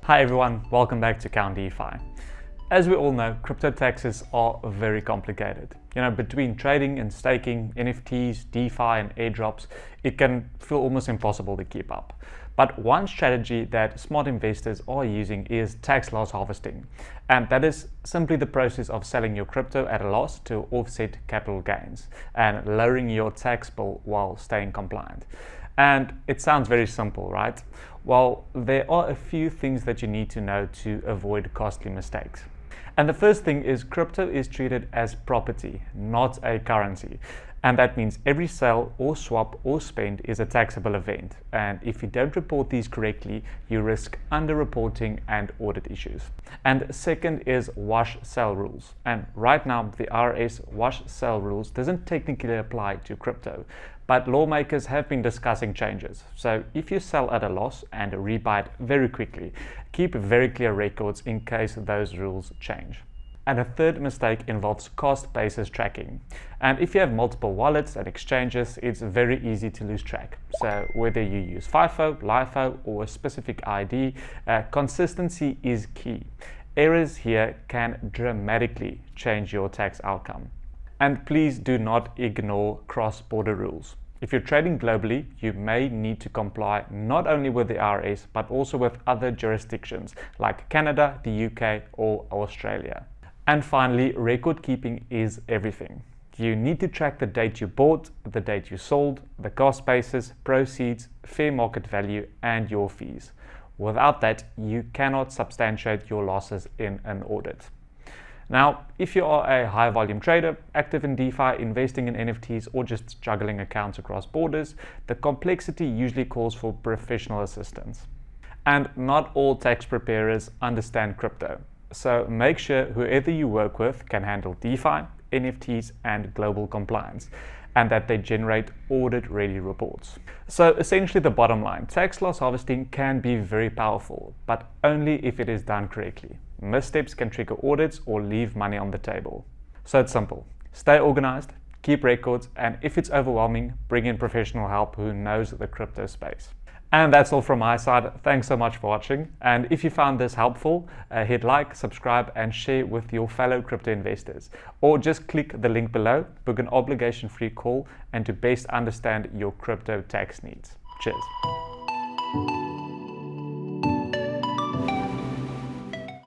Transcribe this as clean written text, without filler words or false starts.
Hi everyone, welcome back to CountDeFi. As we all know, crypto taxes are very complicated. Between trading and staking, NFTs, DeFi and airdrops, it can feel almost impossible to keep up. But one strategy that smart investors are using is tax loss harvesting. And that is simply the process of selling your crypto at a loss to offset capital gains and lowering your tax bill while staying compliant. And it sounds very simple, right? Well, there are a few things that you need to know to avoid costly mistakes. And the first thing is crypto is treated as property, not a currency. And that means every sale or swap or spend is a taxable event. And if you don't report these correctly, you risk underreporting and audit issues. And second is wash sell rules. And right now, the IRS wash sell rules doesn't technically apply to crypto, but lawmakers have been discussing changes. So if you sell at a loss and rebuy it very quickly, keep very clear records in case those rules change. And a third mistake involves cost basis tracking. And if you have multiple wallets and exchanges, it's very easy to lose track. So whether you use FIFO, LIFO, or a specific ID, consistency is key. Errors here can dramatically change your tax outcome. And please do not ignore cross-border rules. If you're trading globally, you may need to comply not only with the IRS, but also with other jurisdictions like Canada, the UK, or Australia. And finally, record keeping is everything. You need to track the date you bought, the date you sold, the cost basis, proceeds, fair market value, and your fees. Without that, you cannot substantiate your losses in an audit. Now, if you are a high volume trader, active in DeFi, investing in NFTs, or just juggling accounts across borders, the complexity usually calls for professional assistance. And not all tax preparers understand crypto. So make sure whoever you work with can handle DeFi, NFTs, and global compliance, and that they generate audit-ready reports. So essentially the bottom line, tax loss harvesting can be very powerful, but only if it is done correctly. Missteps can trigger audits or leave money on the table. So it's simple. Stay organized, keep records, and if it's overwhelming, bring in professional help who knows the crypto space. And that's all from my side. Thanks so much for watching. And if you found this helpful, hit like, subscribe, and share with your fellow crypto investors. Or just click the link below, book an obligation-free call, and to best understand your crypto tax needs. Cheers.